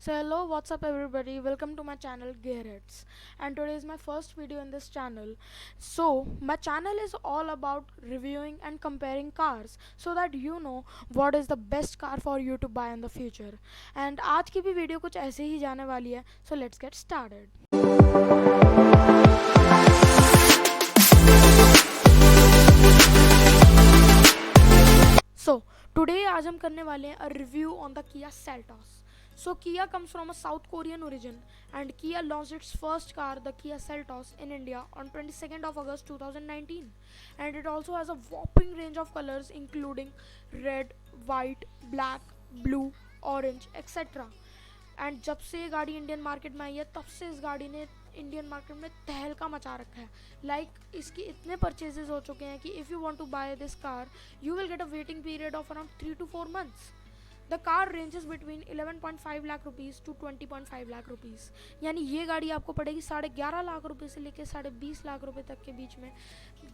So hello, what's up everybody? Welcome to my channel Gearheads, and today is my first video in this channel. So my channel is all about reviewing and comparing cars so that you know what is the best car for you to buy in the future. And आज की भी video कुछ ऐसे ही जाने वाली है. So let's get started. So today आज हम करने वाले हैं a review on the Kia Seltos. So Kia comes from a South Korean origin, and Kia launched its first car, the Kia Seltos, in India on 22nd of August 2019, and it also has a whopping range of colors including red, white, black, blue, orange, etc. And जब से ये गाड़ी Indian market में आई है तब से इस गाड़ी ने इंडियन मार्केट में तहलका मचा रखा है. इसकी इतने परचेजेस हो चुके हैं कि if you want to buy this car you will get a waiting period of around 3 to 4 months. The car ranges between 11.5 lakh rupees to 20.5 lakh rupees. यानी ये गाड़ी आपको पड़ेगी 11.5 लाख रुपये से लेकर 20.5 लाख रुपये तक के बीच में,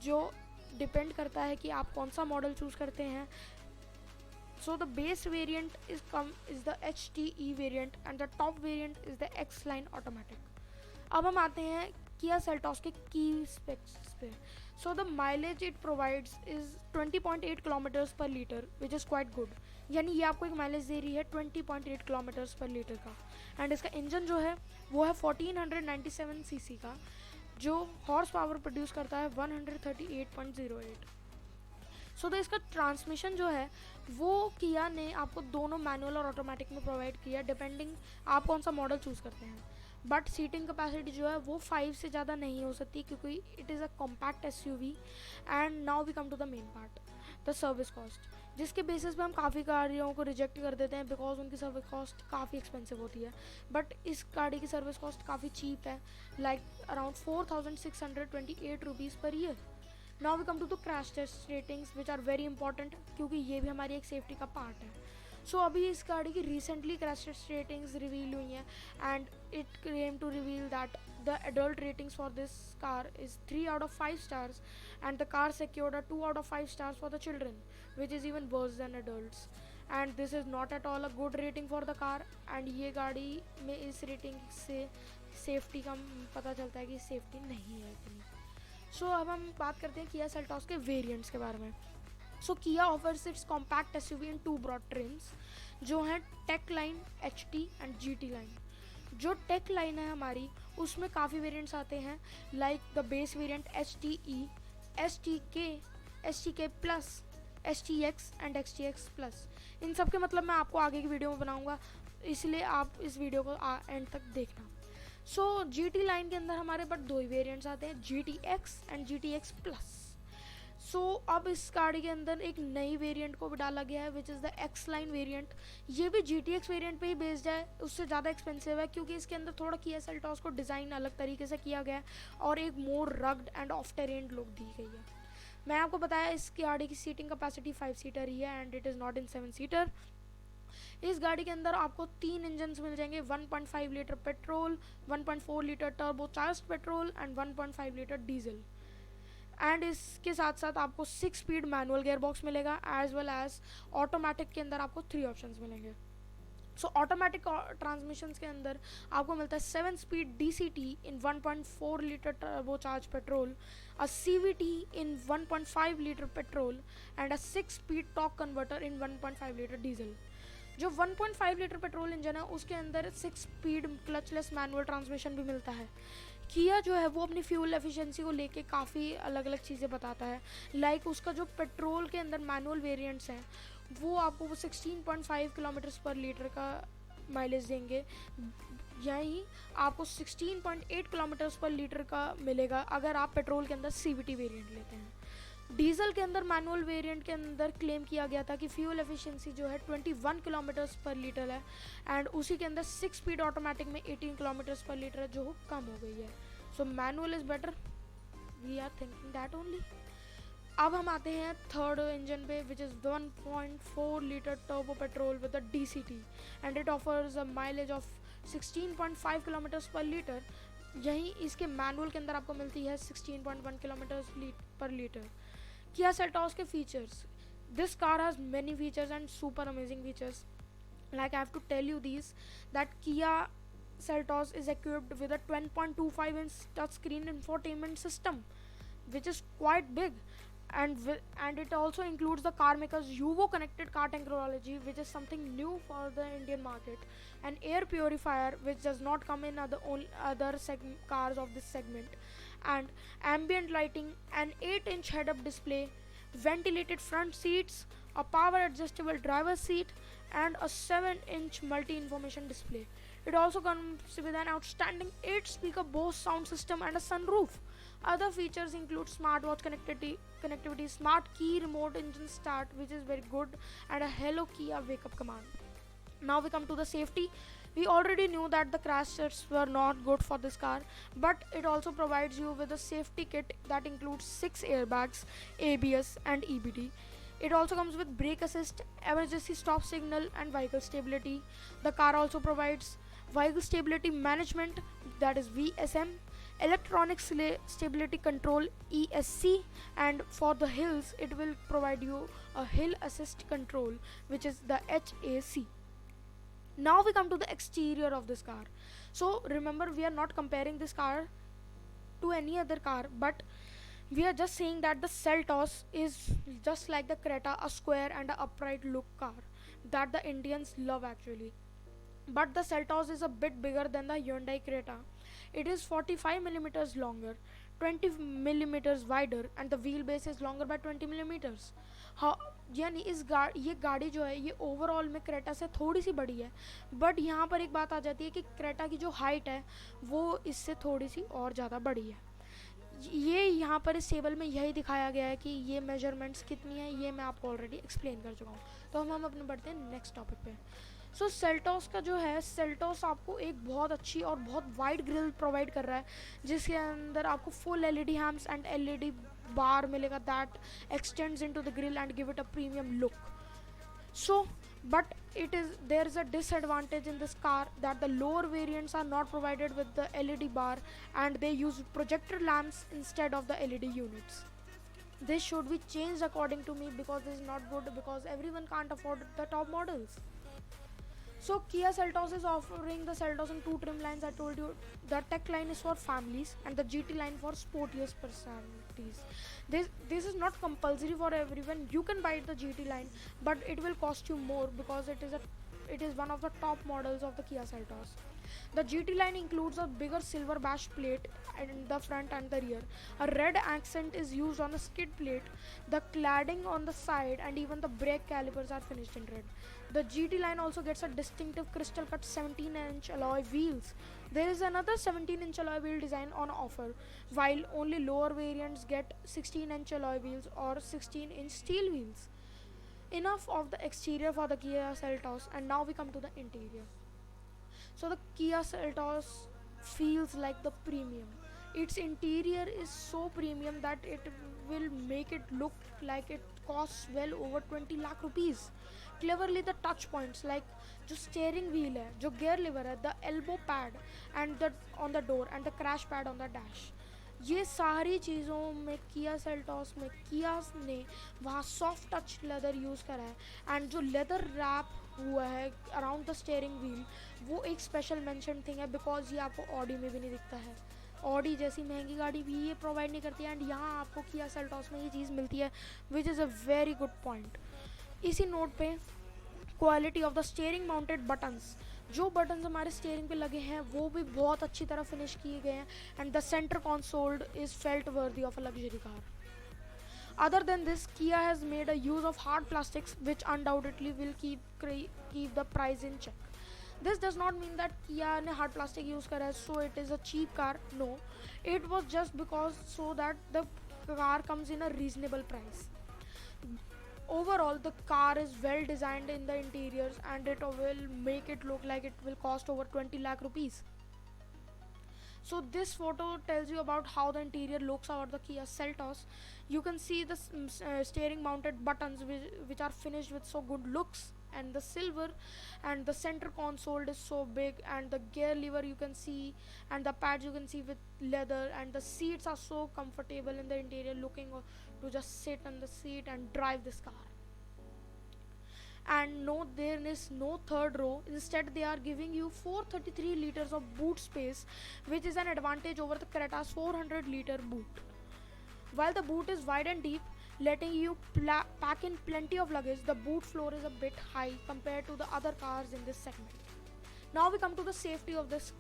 जो डिपेंड करता है कि आप कौन सा मॉडल चूज़ करते हैं. So the base variant is the HTE variant and the top variant is the X-Line automatic. अब हम आते हैं Kia Seltos के की specs पे. So the mileage it provides is 20.8 kilometers per liter, which is quite good. यानी ये आपको एक माइलेज दे रही है 20.8 किलोमीटर्स पर लीटर का. एंड इसका इंजन जो है वो है 1497 सीसी का, जो हॉर्स पावर प्रोड्यूस करता है 138.08. सो तो इसका ट्रांसमिशन जो है वो किया ने आपको दोनों मैनुअल और ऑटोमेटिक में प्रोवाइड किया, डिपेंडिंग आप कौन सा मॉडल चूज़ करते हैं. बट सीटिंग कैपेसिटी जो है वो 5 से ज़्यादा नहीं हो सकती क्योंकि it is a compact SUV. And now we come to the main part, the service cost, जिसके बेसिस पे हम काफ़ी गाड़ियों को रिजेक्ट कर देते हैं बिकॉज उनकी सर्विस कॉस्ट काफ़ी एक्सपेंसिव होती है. बट इस गाड़ी की सर्विस कॉस्ट काफ़ी चीप है, like around 4628 rupees per year. Now we come to the crash test ratings which are very important क्योंकि ये भी हमारी एक सेफ्टी का पार्ट है. सो अभी इस गाड़ी की recently crash test ratings reveal हुई हैं and it claim to reveal that the adult ratings for this car is 3 out of 5 stars and the car secured a 2 out of 5 stars for the children, which is even worse than adults. And this is not at all a good rating for the car. and ये गाड़ी में इस rating से safety का पता चलता है कि सेफ्टी नहीं है इतनी. सो अब हम बात करते हैं किया सेल्टॉस के वेरिएंट्स के बारे में. So Kia offers its compact SUV in 2 broad trims जो हैं tech line, HT and GT line. जो टेक लाइन है हमारी उसमें काफ़ी वेरिएंट्स आते हैं, like the base variant HTE, STK plus, STX and XTX plus. इन सब के मतलब मैं आपको आगे की वीडियो में बनाऊंगा, इसलिए आप इस वीडियो को एंड तक देखना. सो GT लाइन के अंदर हमारे पास 2 ही वेरिएंट्स आते हैं, GTX एंड GTX प्लस. सो अब इस गाड़ी के अंदर एक नई वेरिएंट को भी डाला गया है which is the X line variant. ये भी GTX वेरिएंट पे ही बेस्ड है, उससे ज़्यादा एक्सपेंसिव है क्योंकि इसके अंदर थोड़ा किया सेल्टॉस को डिज़ाइन अलग तरीके से किया गया है और एक more rugged and off terrain look दी गई है. मैं आपको बताया इस गाड़ी की सीटिंग कैपेसिटी 5 सीटर ही है and it is not in 7 seater. इस गाड़ी के अंदर आपको 3 इंजन्स मिल जाएंगे, 1.5 litre petrol, 1.4 litre turbo charged petrol and 1.5 litre diesel. And इसके साथ साथ आपको 6 स्पीड मैनुअल गियरबॉक्स मिलेगा एज वेल एज ऑटोमेटिक के अंदर आपको 3 ऑप्शंस मिलेंगे. सो ऑटोमेटिक ट्रांसमिशंस के अंदर आपको मिलता है 7 speed DCT in 1.4 litre turbo charge petrol, a CVT in 1.5 litre petrol and a 6 speed torque converter in 1.5 litre diesel. जो 1.5 लीटर पेट्रोल इंजन है उसके अंदर 6 स्पीड क्लचलेस मैनुअल ट्रांसमिशन भी मिलता है. किया जो है वो अपनी फ्यूल एफिशिएंसी को लेके काफ़ी अलग अलग चीज़ें बताता है, लाइक उसका जो पेट्रोल के अंदर मैनुअल वेरिएंट्स हैं वो आपको 16.5 किलोमीटर्स पर लीटर का माइलेज देंगे, यही आपको 16.8 किलोमीटर्स पर लीटर का मिलेगा अगर आप पेट्रोल के अंदर CVT वेरिएंट लेते हैं. डीजल के अंदर मैनुअल वेरिएंट के अंदर क्लेम किया गया था कि फ्यूल एफिशिएंसी जो है 21 किलोमीटर्स पर लीटर है एंड उसी के अंदर 6 स्पीड ऑटोमेटिक में 18 किलोमीटर्स पर लीटर है जो कम हो गई है. So manual is better, we are thinking that only. अब हम आते हैं थर्ड इंजन पे which is 1.4 litre turbo petrol with the DCT and it offers a mileage of 16.5 kilometres per litre. यहीं इसके मैनुअल के अंदर आपको मिलती है 16.1 kilometres per litre. Kia Seltos के features, this car has many features and super amazing features. Like I have to tell you these, that Kia Seltos is equipped with a 10.25-inch touchscreen infotainment system, which is quite big, and it also includes the car maker's Yuvo connected car technology, which is something new for the Indian market, an air purifier which does not come in other cars of this segment, and ambient lighting, an 8-inch head-up display, ventilated front seats, a power adjustable driver's seat, and a 7-inch multi-information display. It also comes with an outstanding 8-speaker Bose sound system and a sunroof. Other features include smartwatch connectivity, smart key remote engine start, which is very good, and a Hello Kia wake up command. Now we come to the safety. We already knew that the crash tests were not good for this car, but it also provides you with a safety kit that includes 6 airbags, ABS, and EBD. It also comes with brake assist, emergency stop signal, and vehicle stability. The car also provides vehicle stability management, that is VSM, electronic stability control ESC, and for the hills it will provide you a hill assist control, which is the HAC. Now we come to the exterior of this car. So remember, we are not comparing this car to any other car, but we are just saying that the Seltos is just like the Creta, a square and a upright look car that the Indians love actually. But the Seltos is a bit bigger than the Hyundai Creta. It is 45 millimeters longer, 20 millimeters wider, and the wheelbase is longer by 20 millimeters. हाँ, यानी ये गाड़ी जो है ये overall में Creta से थोड़ी सी बड़ी है, बट यहाँ पर एक बात आ जाती है कि क्रेटा की जो हाइट है वो इससे थोड़ी सी और ज़्यादा बड़ी है. ये यहाँ पर इस टेबल में यही दिखाया गया है कि ये मेजरमेंट्स कितनी है, ये मैं आपको ऑलरेडी एक्सप्लेन कर चुका हूँ. तो हम अपने बढ़ते हैं नेक्स्ट टॉपिक पे. सो सेल्टोस का जो है, सेल्टोस आपको एक बहुत अच्छी और बहुत वाइड ग्रिल प्रोवाइड कर रहा है, जिसके अंदर आपको फुल एलईडी हैम्स एंड एलईडी बार मिलेगा that extends into the grille and give it a premium look. So, but there is a disadvantage in this car, that the lower variants are not provided with the LED bar and they use projector lamps instead of the LED units. This should be changed according to me, because this is not good, because everyone can't afford the top models. So Kia Seltos is offering the Seltos in 2 trim lines. I told you the Tech line is for families and the GT line for sportiest personalities. This is not compulsory for everyone. You can buy the GT line, but it will cost you more because it is one of the top models of the Kia Seltos. The GT line includes a bigger silver bash plate in the front and the rear. A red accent is used on the skid plate. The cladding on the side and even the brake calipers are finished in red. The GT line also gets a distinctive crystal cut 17-inch alloy wheels. There is another 17-inch alloy wheel design on offer, while only lower variants get 16-inch alloy wheels or 16-inch steel wheels. Enough of the exterior for the Kia Seltos, and now we come to the interior. So the Kia Seltos feels like the premium. Its interior is so premium that it will make it look like it costs well over 20 lakh rupees. Cleverly the touch points like जो steering wheel है, जो gear lever है, the elbow pad and the on the door and the crash pad on the dash, ये सारी चीज़ों में Kia Seltos में Kia ने वहाँ soft touch leather यूज़ करा है, and जो leather wrap हुआ है around the steering wheel वो एक special mention thing है, because ये आपको Audi में भी नहीं दिखता है. Audi जैसी महंगी गाड़ी भी ये प्रोवाइड नहीं करती है, एंड यहाँ आपको Kia Seltos में ये चीज़ मिलती है, which is a very good point. इसी नोट पे quality of the steering mounted buttons, जो बटन्स हमारे स्टीयरिंग पे लगे हैं वो भी बहुत अच्छी तरह फिनिश किए गए हैं, and the centre console is felt worthy of a luxury car. Other than this, Kia has made a use of hard plastics, which undoubtedly will keep the price in check. This does not mean that Kia ने hard plastic use करा है, so it is a cheap car. No, it was just because so that the car comes in a reasonable price. Overall, the car is well designed in the interiors, and it will make it look like it will cost over 20 lakh rupees. So this photo tells you about how the interior looks about the Kia Seltos. You can see the steering mounted buttons which are finished with so good looks, and the silver, and the center console is so big, and the gear lever you can see, and the pads you can see with leather, and the seats are so comfortable in the interior, looking to just sit on the seat and drive this car. And no, there is no third row. Instead, they are giving you 433 liters of boot space, which is an advantage over the Creta's 400-liter boot. While the boot is wide and deep, letting you pack in plenty of luggage, the boot floor is a bit high compared to the other cars in this segment. Now we come to the safety of this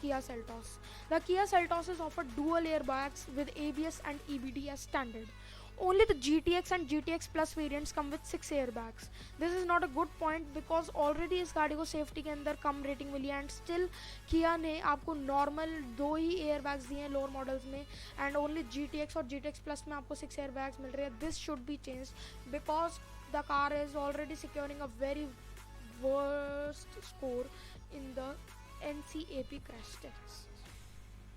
Kia Seltos. The Kia Seltos is offered dual airbags with ABS and EBD as standard. Only the GTX and GTX Plus variants come with 6 airbags. This is not a good point because already इस गाड़ी को safety के अंदर कम rating मिली है, and still किया ने आपको normal 2 ही airbags दिए हैं लोअर मॉडल्स में, एंड ओनली GTX और GTX Plus में आपको 6 एयरबैग्स मिल रहे हैं. This should be changed because the car is already securing a very worst score in the NCAP crash tests.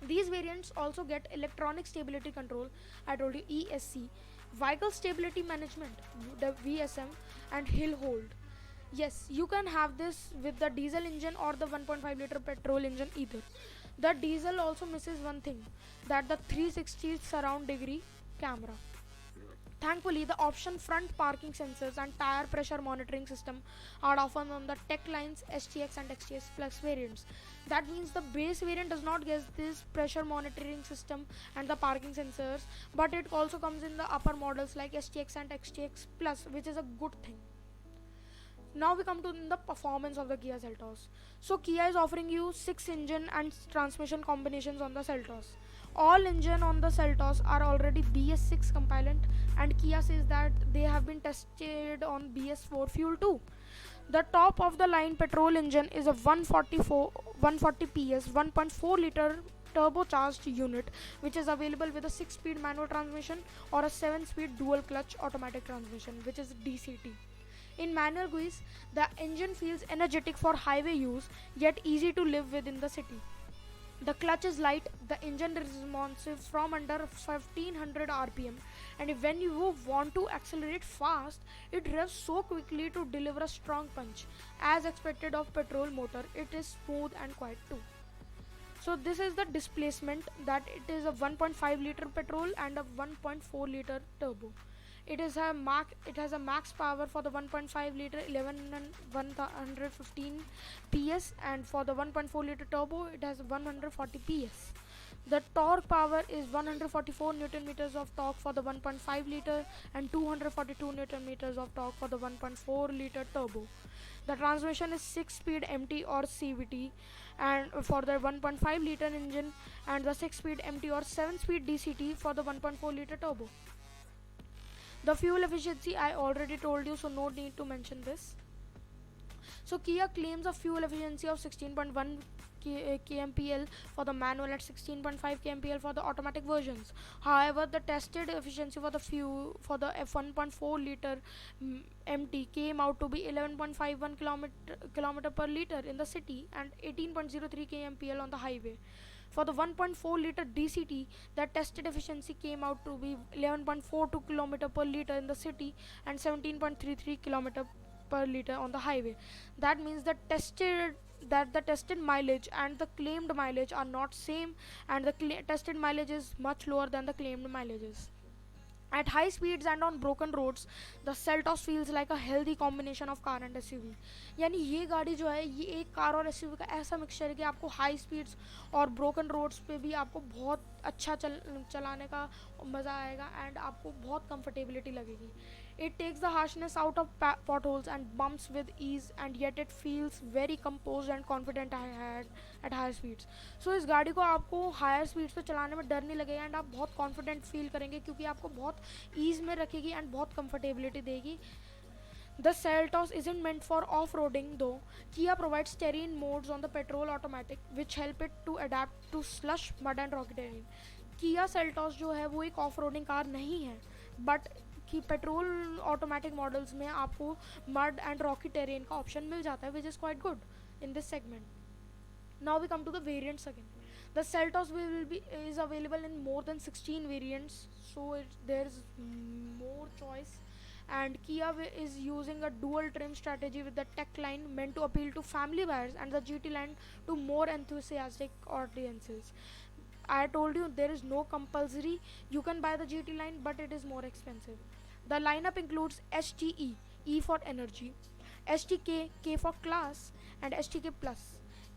These variants also get electronic stability control, I told you, ESC, vehicle stability management, the VSM, and hill hold. Yes, you can have this with the diesel engine or the 1.5 liter petrol engine either. The diesel also misses one thing, that the 360 surround degree camera. Thankfully, the option front parking sensors and tire pressure monitoring system are often on the Techline's STX and XTX Plus variants. That means the base variant does not get this pressure monitoring system and the parking sensors, but it also comes in the upper models like STX and XTX Plus, which is a good thing. Now we come to the performance of the Kia Seltos. So Kia is offering you 6 engine and transmission combinations on the Seltos. All engine on the Seltos are already BS6 compliant, and Kia says that they have been tested on BS4 fuel too. The top of the line petrol engine is a 140 PS 1.4 liter turbocharged unit, which is available with a 6-speed manual transmission or a 7-speed dual clutch automatic transmission, which is DCT. In manual guise, the engine feels energetic for highway use, yet easy to live with in the city. The clutch is light, the engine is responsive from under 1500 RPM, and when you want to accelerate fast, it revs so quickly to deliver a strong punch. As expected of petrol motor, it is smooth and quiet too. So this is the displacement, that it is a 1.5 liter petrol and a 1.4 liter turbo. It has a max power for the 1.5 liter 115 PS, and for the 1.4 liter turbo it has 140 PS. The torque power is 144 Newton meters of torque for the 1.5 liter and 242 Newton meters of torque for the 1.4 liter turbo. The transmission is 6-speed MT or CVT and for the 1.5 liter engine, and the 6-speed MT or 7-speed DCT for the 1.4 liter turbo. The fuel efficiency I already told you, so no need to mention this. So Kia claims a fuel efficiency of 16.1 kmpl for the manual and 16.5 kmpl for the automatic versions. However, the tested efficiency for the F1.4 liter MT came out to be 11.51 km per liter in the city and 18.03 kmpl on the highway. For the 1.4 liter DCT, the tested efficiency came out to be 11.42 km per liter in the city and 17.33 km per liter on the highway. That means the tested mileage and the claimed mileage are not same, and the tested mileage is much lower than the claimed mileages. At high speeds and on broken roads, the Seltos feels like a healthy combination of car and SUV. यानी ये गाड़ी जो है, ये एक car और SUV का ऐसा मिक्सचर है कि आपको हाई स्पीड्स और ब्रोकन रोड्स पे भी आपको बहुत अच्छा चलाने का मज़ा आएगा, एंड आपको बहुत कंफर्टेबिलिटी लगेगी. It takes the harshness out of potholes and bumps with ease, and yet it feels very composed and confident at higher speeds. So इस गाड़ी को आपको हायर स्पीड्स पे चलाने में डर नहीं लगेगा, एंड आप बहुत कॉन्फिडेंट फील करेंगे क्योंकि आपको बहुत ईज में रखेगी एंड बहुत कंफर्टेबिलिटी देगी. The Seltos isn't meant for off-roading though. Kia provides terrain modes on the petrol automatic which help it to adapt to slush, mud and rocky terrain. Kia Seltos जो है वो एक off-roading car नहीं है, but कि petrol automatic models में आपको mud and rocky terrain का ऑप्शन मिल जाता है, which is quite good in this segment. Now we come to the variants again. The Seltos is available in more than 16 variants, so there is more choice. And Kia is using a dual trim strategy with the Tech line meant to appeal to family buyers, and the GT line to more enthusiastic audiences. I told you there is no compulsory. You can buy the GT line, but it is more expensive. The lineup includes HTE, E for energy, STK, K for class, and STK plus,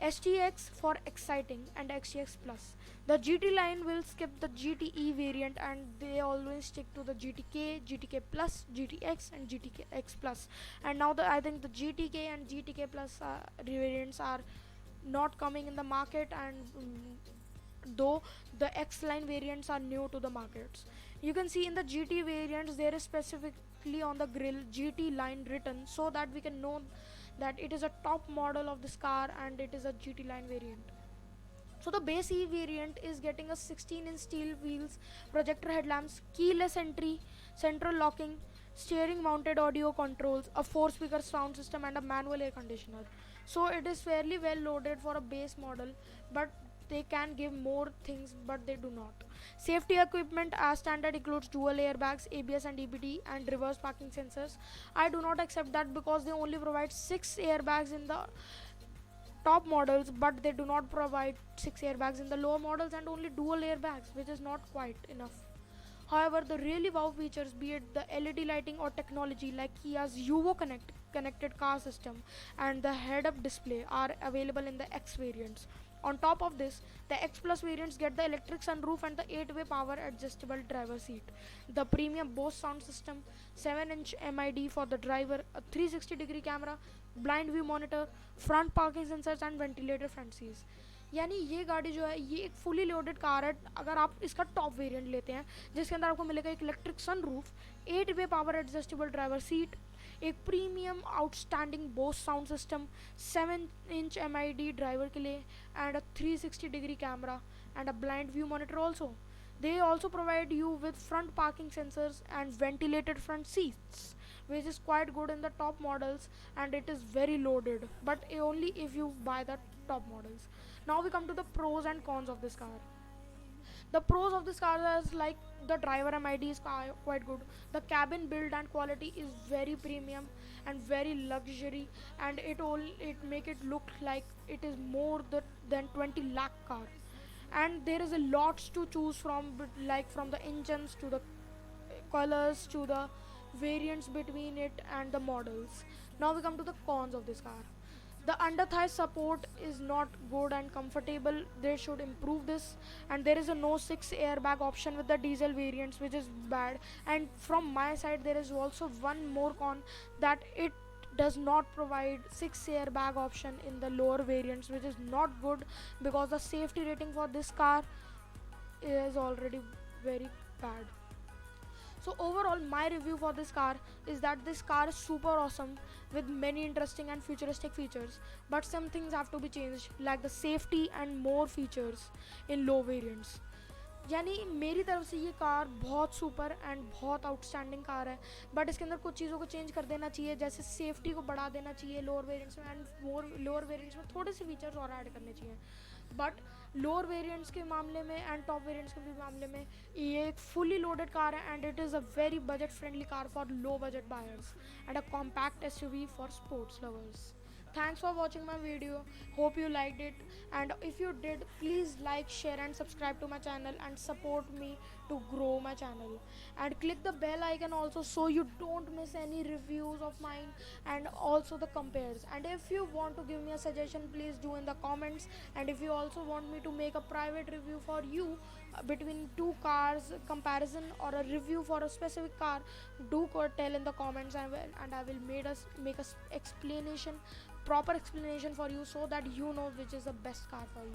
STX for exciting, and XTX plus. The GT line will skip the GTE variant and they always stick to the GTK, GTK plus, GTX, and GTX plus. And now I think the GTK and GTK plus variants are not coming in the market, and though the X line variants are new to the markets. You can see in the GT variants there is specifically on the grill GT line written, so that we can know that it is a top model of this car and it is a GT line variant. So the base E variant is getting a 16-inch steel wheels, projector headlamps, keyless entry, central locking, steering mounted audio controls, a 4-speaker sound system, and a manual air conditioner. So it is fairly well loaded for a base model, but they can give more things, but they do not. Safety equipment as standard includes dual airbags, ABS and EBD, and reverse parking sensors. I do not accept that because they only provide 6 airbags in the top models, but they do not provide 6 airbags in the lower models and only dual airbags, which is not quite enough. However, the really wow features, be it the LED lighting or technology like Kia's Uvo Connect connected car system and the head-up display, are available in the X variants. On top of this, the X Plus variants get the electric sunroof and the 8-way power adjustable driver seat, the premium Bose sound system, 7-inch MID for the driver, a 360-degree camera, blind view monitor, front parking sensors and ventilated front seats. यानी ये गाड़ी जो है ये एक fully loaded car है. अगर आप इसका टॉप वेरिएंट लेते हैं जिसके अंदर आपको मिलेगा एक electric sunroof, eight way power adjustable driver seat, एक premium outstanding Bose sound system, 7-inch MID driver के लिए and a 360-degree camera and a blind view monitor also. They also provide you with front parking sensors and ventilated front seats, which is quite good in the top models, and it is very loaded, but only if you buy the top models. Now we come to the pros and cons of this car. The pros of this car is like the driver MID is quite good. The cabin build and quality is very premium and very luxury, and it make it look like it is more than 20 lakh car. And there is a lots to choose from, like from the engines to the colors to the variants between it and the models. Now we come to the cons of this car. The under thigh support is not good and comfortable. They should improve this. And there is a no 6 airbag option with the diesel variants, which is bad. And from my side there is also one more con, that it does not provide 6 airbag option in the lower variants, which is not good because the safety rating for this car is already very bad. So overall my review for this car is that this car is super awesome with many interesting and futuristic features, but some things have to be changed, like the safety and more features in low variants. यानी मेरी तरफ से ये car बहुत super and बहुत outstanding car है, but इसके अंदर कुछ चीज़ों को चेंज कर देना चाहिए, जैसे सेफ्टी को बढ़ा देना चाहिए लोअर वेरिएंट्स में, एंड लोअर वेरिएंट्स में थोड़े से फीचर्स और ऐड करने चाहिए. बट लोअर वेरिएंट्स के मामले में एंड टॉप वेरिएंट्स के भी मामले में ये एक फुली लोडेड कार है, and it is a very budget friendly car for low budget buyers and a compact SUV for sports lovers. Thanks for watching my video. Hope you liked it, and if you did, please like, share and subscribe to my channel and support me to grow my channel, and click the bell icon also so you don't miss any reviews of mine and also the compares. And if you want to give me a suggestion, please do in the comments. And if you also want me to make a private review for you between two cars comparison or a review for a specific car, do tell in the comments, and I will make a explanation, proper explanation for you, so that you know which is the best car for you.